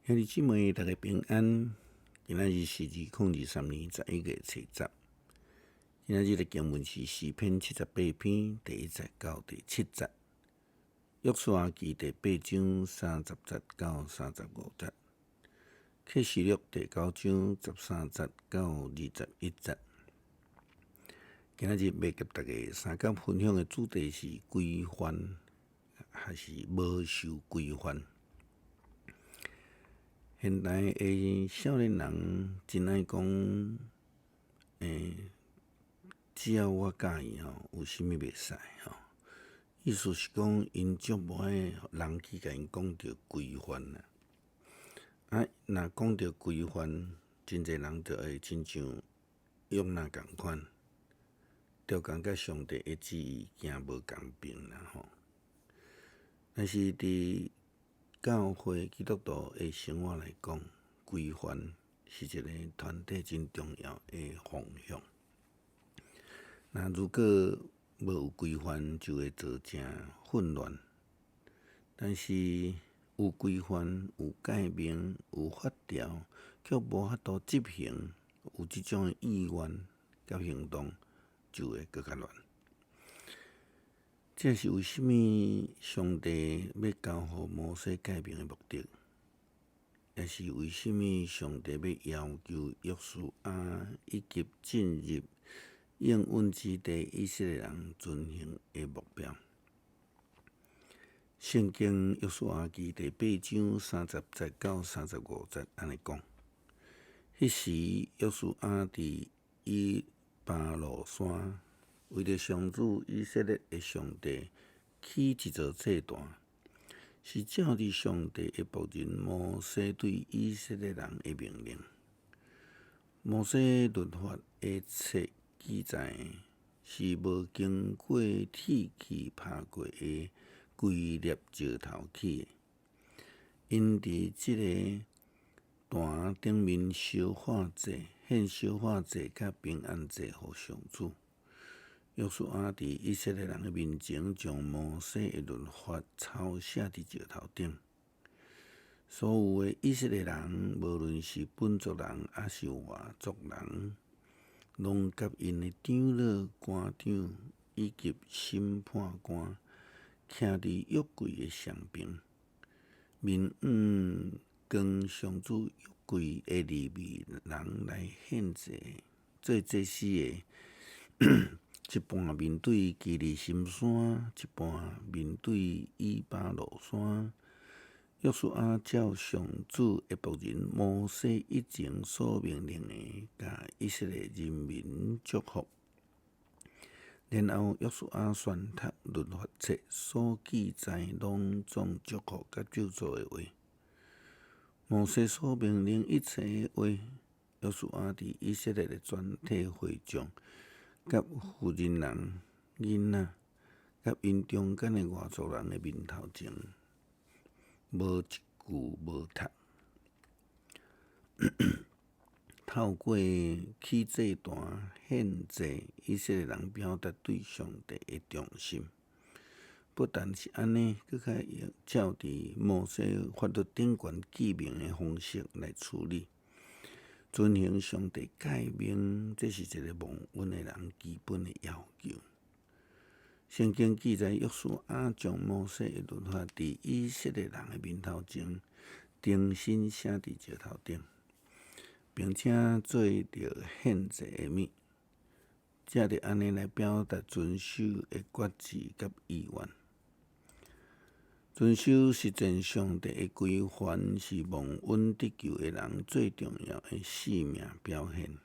兄弟姊妹，大家平安。今仔日是2023年11月初10。今仔日的经文是诗篇78篇第1节到第7节，约书亚记第8章30节到35节，启示录第9章13节到21节。今仔日要甲大家三角分享的主题是规范，还是无受规范？现代的少年人真爱讲，只要我介意有啥物袂使意思是讲，因足无爱人去甲因讲着规范啦。若讲着规范，真侪人就会亲像约拿共款，着讲甲上帝的旨意行无共并啦但是伫教会基督徒的生活来讲，规范是一个团体真重要的方向。那如果无有规范，就会造成混乱。但是有规范、有界面、有法条，却无法度执行，有即种的意愿甲行动，就会更较乱。这是为什么上帝要交予摩西诫命的目的，也是为什么上帝要要求约书亚以及进入应允之地以色列人遵行的目标。圣经约书亚记第8章30节到35节安尼讲：迄时约书亚伫以巴路山，为着上主以色列的上帝起一座祭坛，是照着上帝的仆人摩西对以色列人的命令。摩西律法的册记载是无经过铁器拍过的规粒石头起的，因伫即个坛顶面烧化祭，献烧化祭甲平安祭予上主。约书亚伫以色列人的面前，将摩西的律法抄写伫石头顶。所有的以色列人，无论是本族人还是外族人，拢甲因的长老、官长以及审判官，徛伫约柜的上边，面跟上主约柜的利未人来献祭，做祭司的。一半面对基利心山，一半面对以巴路山。约书亚照上主的仆人摩西以前所命令的，甲以色列人民祝福。然后约书亚宣读律法册所记载隆重祝福甲咒诅的话。摩西所命令一切的话，约书亚伫以色列的全体会众，甲妇人人、囡仔，甲因中间的外族人的面头前，无一句无读。透过起祭坛献祭，以色列人表达对上帝的忠心。不但是安尼，更较照伫摩西法律顶悬记明的方式来处理，遵行上帝诫命，这是一个蒙恩的人基本的要求。圣经记载，约书亚将摩西的律法伫以色列人的面头前重新写伫石头顶，并且做着献祭的物，才着安尼来表达遵守的决志甲意愿。遵守实践上帝的规范，是蒙恩得救的人最重要的使命表现。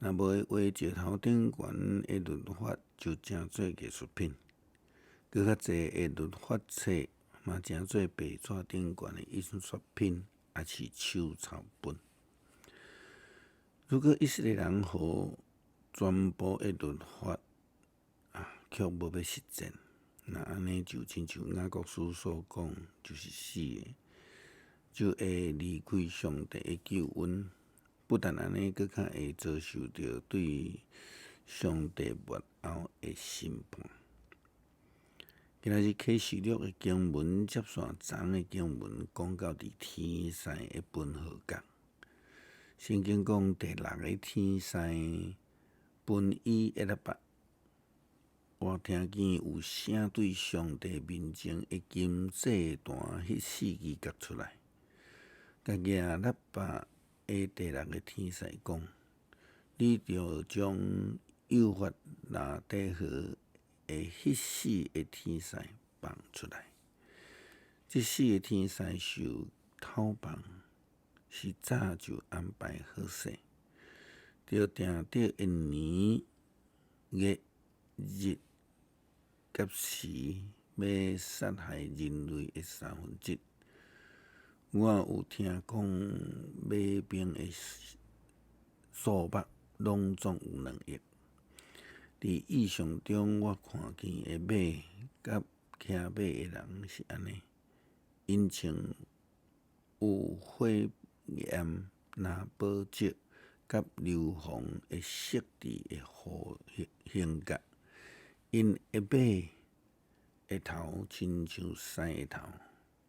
若无画石头顶悬的律法，就正做艺术品；搁较济的律法册嘛，正做白纸顶悬的印刷品，也是手抄本。如果以色列人和全部的律法却无要实践，那安尼就亲像雅各书所讲，就是死的，就会离开上帝的救恩。不但安尼，搁较会遭受到对上帝末后的审判。今仔日启示录的经文接续昨的经文，讲到伫天师的分号角。圣经讲第6个天师分伊一粒八，我听见有声对上帝面前的金祭坛迄4支角出来，甲亚粒八的第6个天师讲：你着将幼发拉底河的迄4个天师放出来。这4个天师受偷放，是早就安排好势，着定得一年月日甲时，要杀害人类的1/3。我有听讲，马兵的数目拢总有2亿。伫意象中，我看见的马甲骑马的人是安尼，因穿有火焰拿宝石甲硫磺的色地的形角，因的马的头亲像狮的头，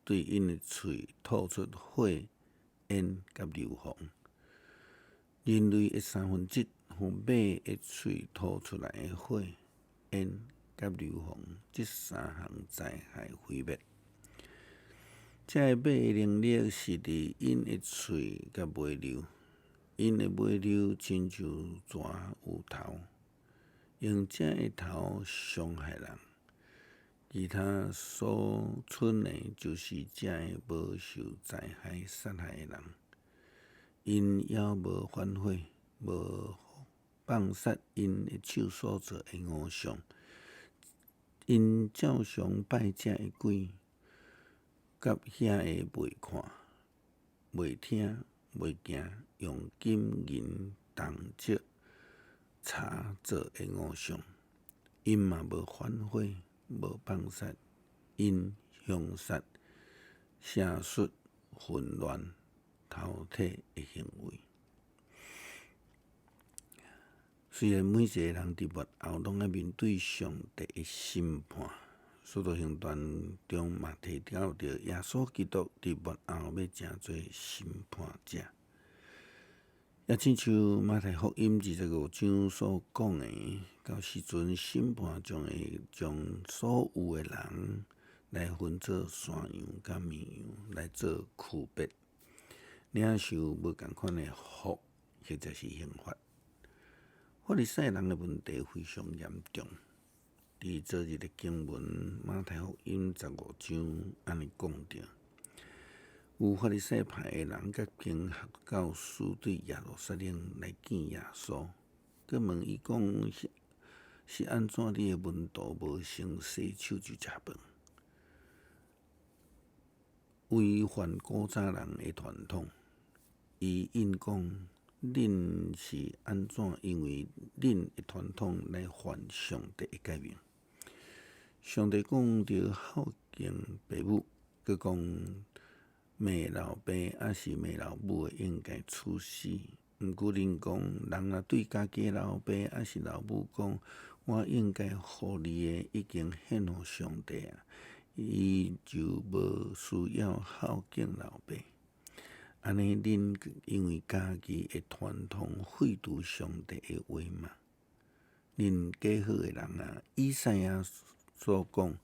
对因的喙吐出火焰甲硫磺。人类的1/3和马的喙吐出来的火焰甲硫磺，这3项灾害毁灭。这个马的能力是伫因的喙甲尾溜，因的尾溜亲像蛇有头，用这个头伤害人。其他所剩的，就是这个无受灾害杀害的人。因也无反悔，无放杀因的手所做的偶像，因照常拜这个鬼，甲遐个未看、未听、未行，用金银铜石茶做的偶像，因嘛无反悔，无放杀因凶杀、邪术、混乱、饕餮的行为。虽然每一个人伫末后拢要面对上帝的审判，使徒行传中嘛提到着耶稣基督伫末后要成做审判者，也亲像马太福音25章所讲的，到时阵审判会将所有的人来分做山羊甲绵羊来做区别，领受无共款的福或者是刑罚。法利赛人的问题非常严重。伫昨日的经文马太福音15章安尼讲着，有法利赛派的人甲经学教师对耶路撒冷来见耶稣，佮问伊讲是安怎你的门徒无先洗手就食饭，违反古早人的传统。伊应讲，恁是安怎因为恁的传统来犯上帝的诫命？上帝讲着孝敬父母，佮讲骂老爸还是骂老母的应该处死。毋过恁讲，人若对家己老爸还是老母讲，我应该互你的已经献互上帝啊，伊就无需要孝敬老爸。安尼，恁因为家己的传统废除上帝的话嘛？恁假好的人啊！以赛亚所讲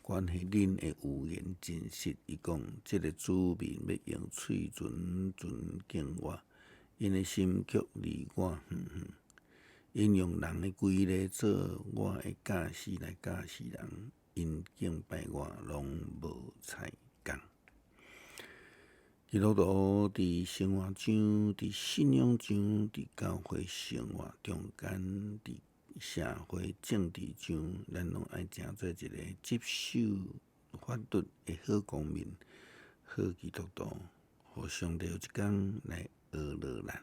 关系恁的预言真实。伊讲，这个子民要用嘴唇尊敬我，因的心却离我远远。因用人的规例做我的教师来教示人，因敬拜我拢无采讲。基督徒伫生活上、伫信仰上、伫教会生活中间、伫社会政治上，咱拢爱成做一个接受法律的好公民、好基督徒，互上帝有一天来学乐咱。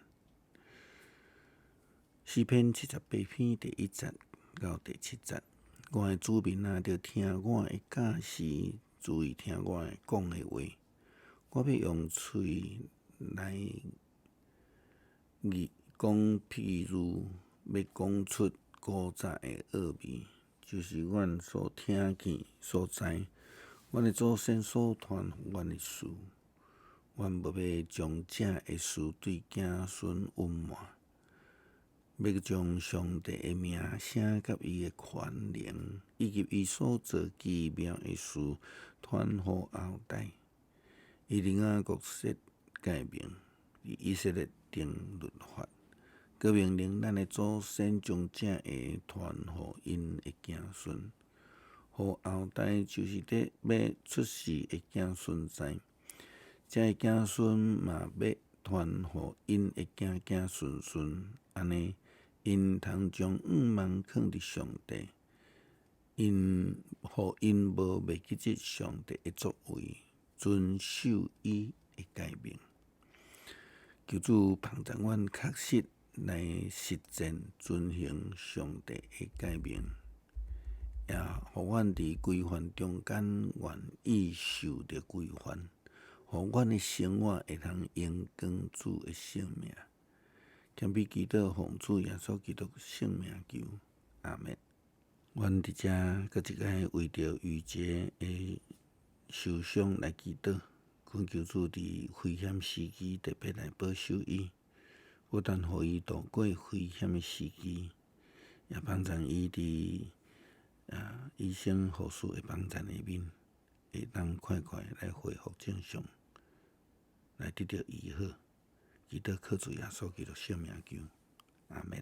诗篇78篇第1节到第7节，我的子民啊，着听我的教示，注意听我的讲的话。我要用嘴来讲譬如，要讲出古早的奥秘，就是阮所听见、所知，阮的祖先所传予阮的事。阮无要将这的事对子孙隐瞒，要将上帝的名写甲伊的权能，以及伊所做奇妙的事传予后代。伊领国色改名，伫以色列定律法，革命令咱的祖先将这个传予因的子孙，互后代就是伫要出世的子孙知。这子孙嘛要传予因的子孙，安尼因通将望放伫上帝，互因无袂记即上帝的作为，遵守伊的诫命。求主帮助阮确实来实践遵行上帝的诫命，也互阮伫规范中间愿意受着规范，互阮的生活会通荣光主的圣名。谦卑祈祷，奉主耶稣基督圣名求，阿门。阮伫遮搁一摆为着逾节的受伤来祈祷，恳求主伫危险时期特别来保守伊，不但互伊度过危险的时期，也帮助伊伫医生护士的帮助下面，会当快快来恢复正常，来得到医好。祈祷靠主耶稣基督圣名求，阿门。